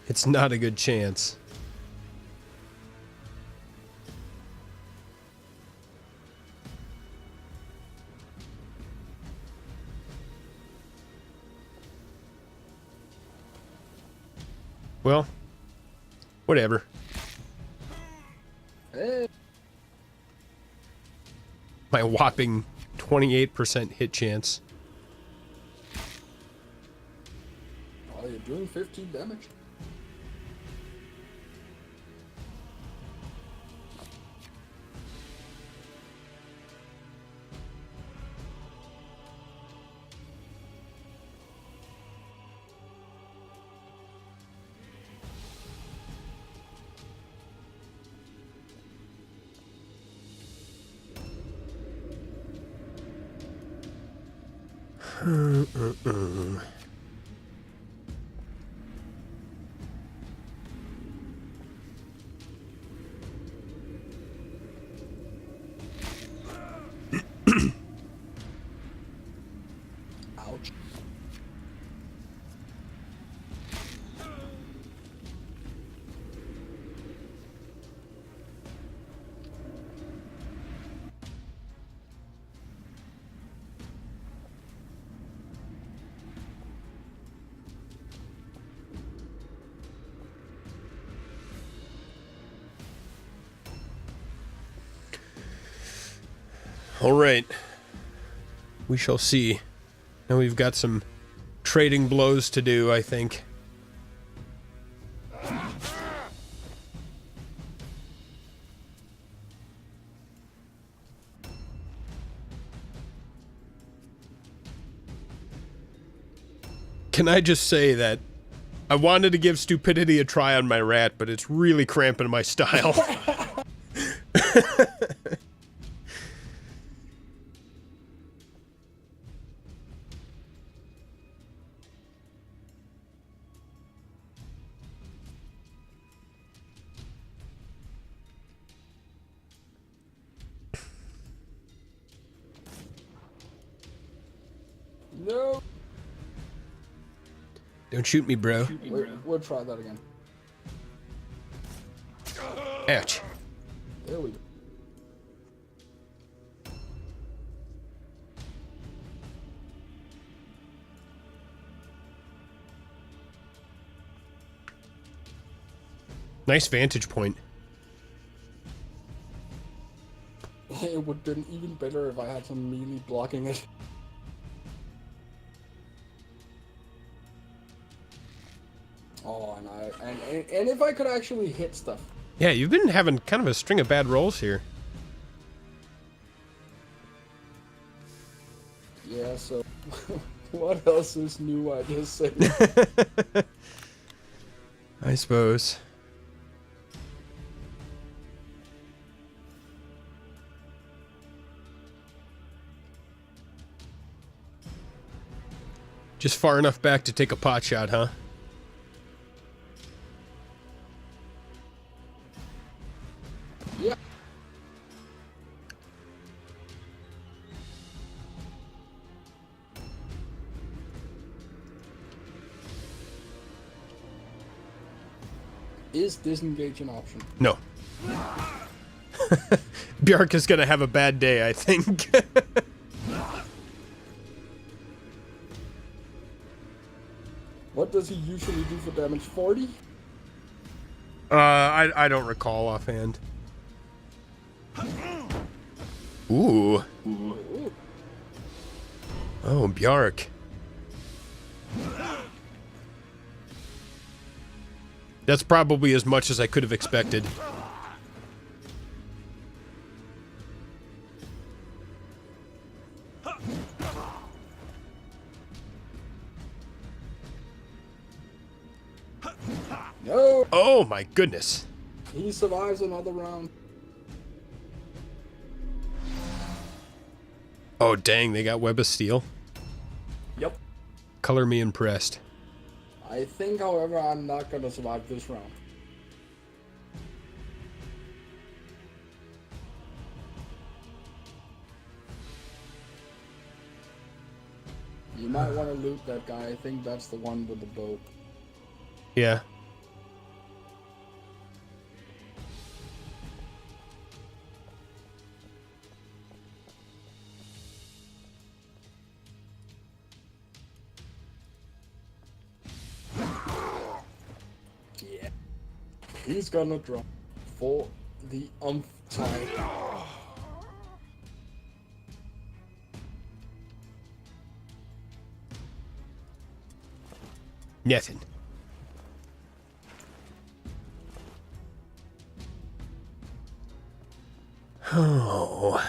It's not a good chance. Well, whatever. Hey. My whopping 28% hit chance. Oh, you're doing 15 damage. Ouch. All right. We shall see. Now we've got some trading blows to do, I think. Can I just say that I wanted to give stupidity a try on my rat, but it's really cramping my style. No. Don't shoot me, bro. We'll try that again. Ouch. There we go. Nice vantage point. It would have been even better if I had some melee blocking it. Oh, and if I could actually hit stuff. Yeah, you've been having kind of a string of bad rolls here. Yeah, so what else is new? I just said. I suppose. Just far enough back to take a pot shot, huh? Yeah. Is disengage an option? No. Bjark is gonna have a bad day, I think. What does he usually do for damage? 40? I don't recall offhand. Ooh. Ooh. Oh, Bjark. That's probably as much as I could have expected. No! Oh my goodness. He survives another round. Oh dang, they got Web of Steel. Yep. Color me impressed. I think, however, I'm not gonna survive this round. You might want to loot that guy. I think that's the one with the boat. Yeah. Yeah. He's gonna drop for the time. Nothing. Oh.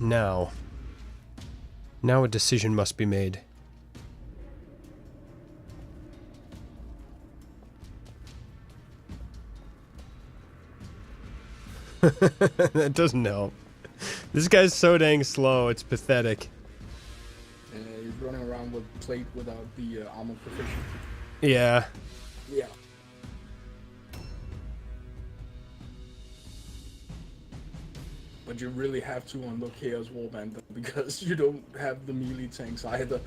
Now a decision must be made. That doesn't help. This guy's so dang slow, it's pathetic. He's running around with plate without the armor proficiency. Yeah. Yeah. But you really have to unlock Chaos Warband because you don't have the melee tanks either.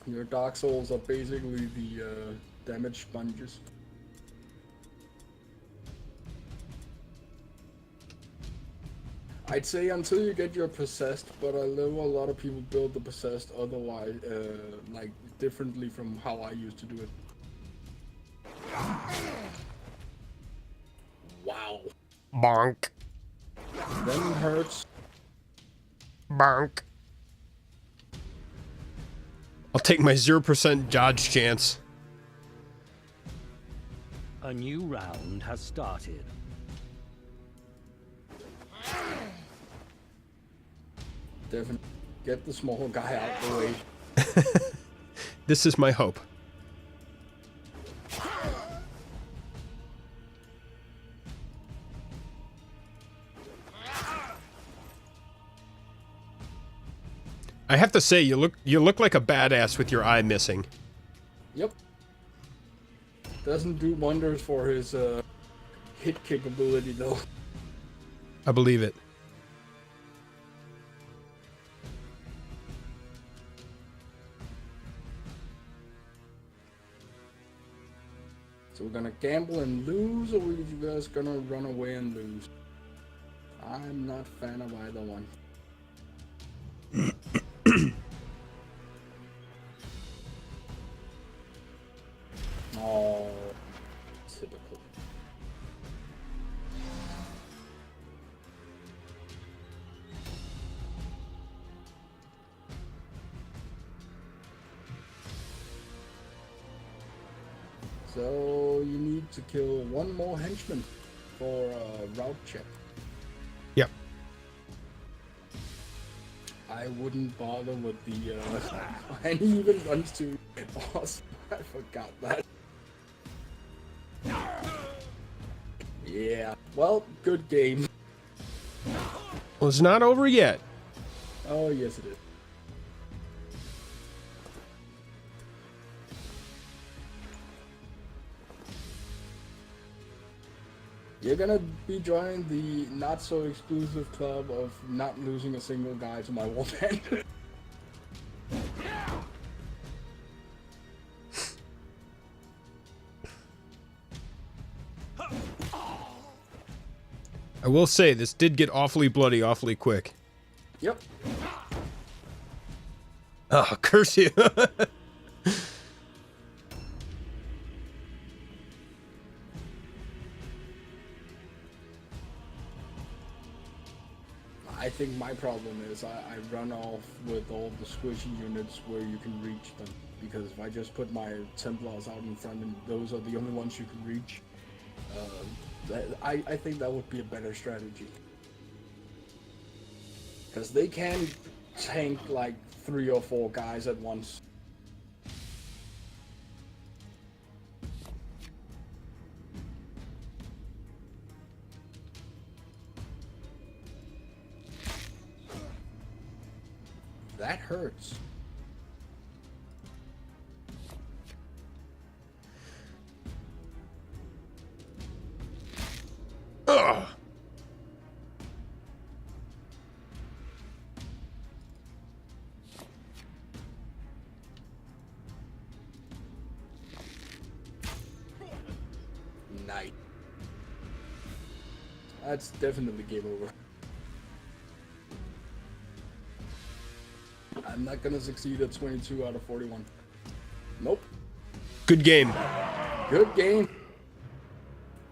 Your Dark Souls are basically the damage sponges. I'd say until you get your Possessed, but I know a lot of people build the Possessed otherwise, like differently from how I used to do it. Wow. Bonk. Then it hurts. Bonk. I'll take my 0% dodge chance. A new round has started. Definitely get the small guy out the way. This is my hope. I have to say, you look like a badass with your eye missing. Yep. Doesn't do wonders for his hit capability though. I believe it. So we're gonna gamble and lose, or we're just gonna run away and lose? I'm not a fan of either one. Oh, typical. So you need to kill one more henchman for a route check. Yep. I wouldn't bother with the and he even runs to awesome. I forgot that. Yeah. Well, good game. Well, it's not over yet. Oh yes it is. You're gonna be joining the not so exclusive club of not losing a single guy to my warband. I will say, this did get awfully bloody awfully quick. Yep. Oh, curse you. I think my problem is I run off with all the squishy units where you can reach them. Because if I just put my Templars out in front and those are the only ones you can reach, I think that would be a better strategy. Because they can tank like 3 or 4 guys at once. That hurts. Ugh. Night. That's definitely game over. I'm not gonna succeed at 22 out of 41. Nope. Good game. Good game.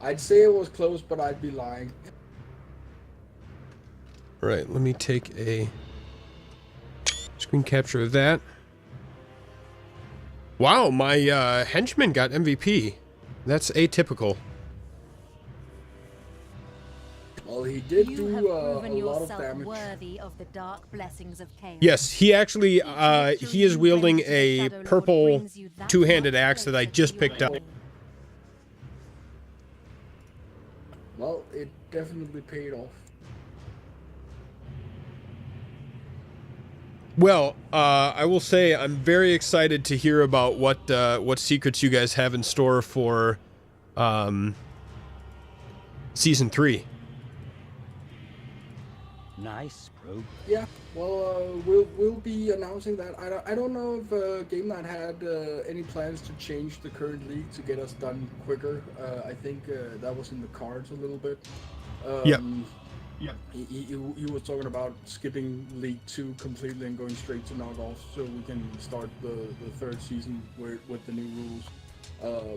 I'd say it was close, but I'd be lying. Right, let me take a screen capture of that. Wow, my henchman got MVP. That's atypical. Well, he did You do have a proven lot of yourself damage. worthy of the dark blessings of chaos. Yes, he actually, he is wielding a purple two-handed axe that I just picked up. Well, it definitely paid off. Well, I will say I'm very excited to hear about what secrets you guys have in store for season 3. Nice progress. Yeah, well, we'll be announcing that. I don't know if Game Night had any plans to change the current league to get us done quicker. I think that was in the cards a little bit. Yep. Yeah. He was talking about skipping League 2 completely and going straight to knockoffs so we can start the third season with the new rules.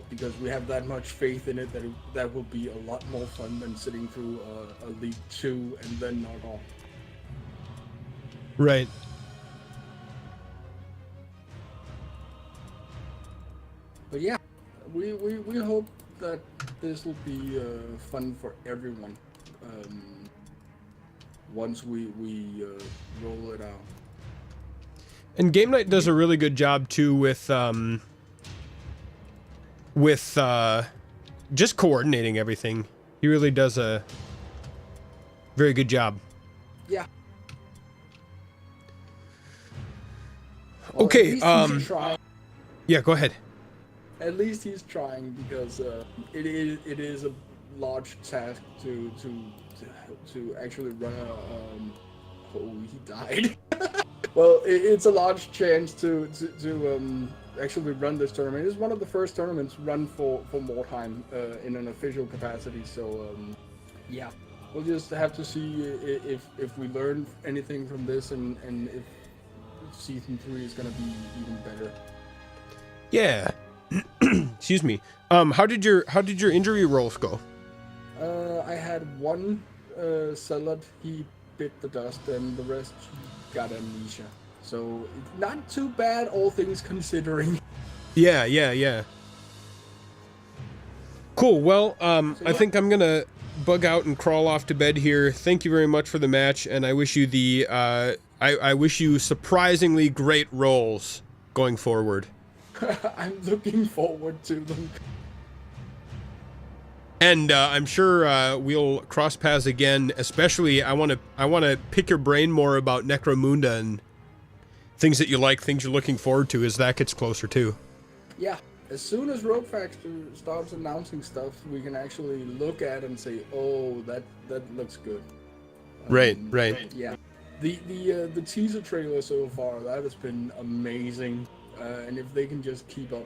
Because we have that much faith in it that will be a lot more fun than sitting through a League 2 and then knockoff. Right. But yeah, we hope that this will be fun for everyone once we roll it out. And Game Night does a really good job too with just coordinating everything. He really does a very good job. Yeah. Well, Okay, yeah, go ahead. At least he's trying because it is a large task to actually run a. Oh, he died. Well, it's a large chance to actually run this tournament. It's one of the first tournaments run for Mordheim in an official capacity. So yeah, we'll just have to see if we learn anything from this and if season 3 is gonna be even better. Yeah. Excuse me. How did your injury rolls go? I had one Salad, he bit the dust, and the rest got amnesia. So not too bad, all things considering. Yeah. Cool. Well, I think I'm gonna bug out and crawl off to bed here. Thank you very much for the match, and I wish you the I wish you surprisingly great rolls going forward. I'm looking forward to them. And I'm sure we'll cross paths again. Especially, I want to pick your brain more about Necromunda and things that you like, things you're looking forward to as that gets closer too. Yeah, as soon as Rogue Factor starts announcing stuff, we can actually look at and say, "Oh, that looks good." Right. Yeah, the teaser trailer so far, that has been amazing, and if they can just keep up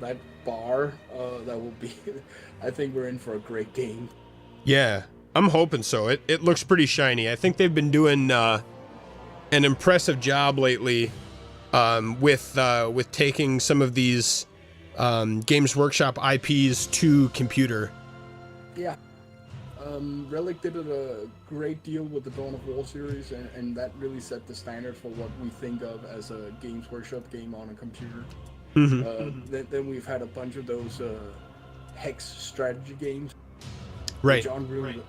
that bar, that will be. I think we're in for a great game. Yeah, I'm hoping so. It looks pretty shiny. I think they've been doing an impressive job lately with taking some of these Games Workshop IPs to computer. Yeah. Relic did a great deal with the Dawn of War series, and that really set the standard for what we think of as a Games Workshop game on a computer. Mm-hmm. Then we've had a bunch of those hex strategy games. Right. Which aren't really,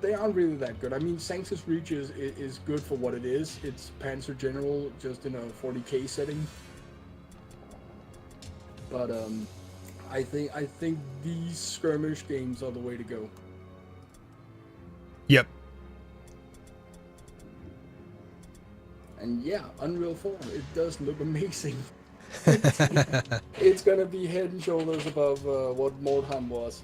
they aren't really that good. I mean, Sanctus Reach is good for what it is. It's Panzer General just in a 40k setting. But I think these skirmish games are the way to go. Yep. And yeah, Unreal 4, it does look amazing. It's gonna be head and shoulders above what Mordheim was.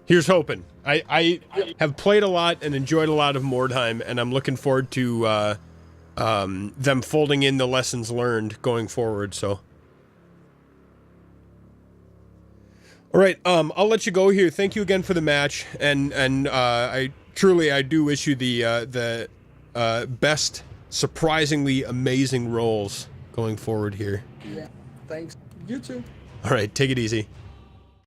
Here's hoping. I have played a lot and enjoyed a lot of Mordheim, and I'm looking forward to them folding in the lessons learned going forward. So, all right, I'll let you go here. Thank you again for the match, and I do wish you the best, surprisingly amazing rolls going forward here. Yeah, thanks. You too. All right, take it easy.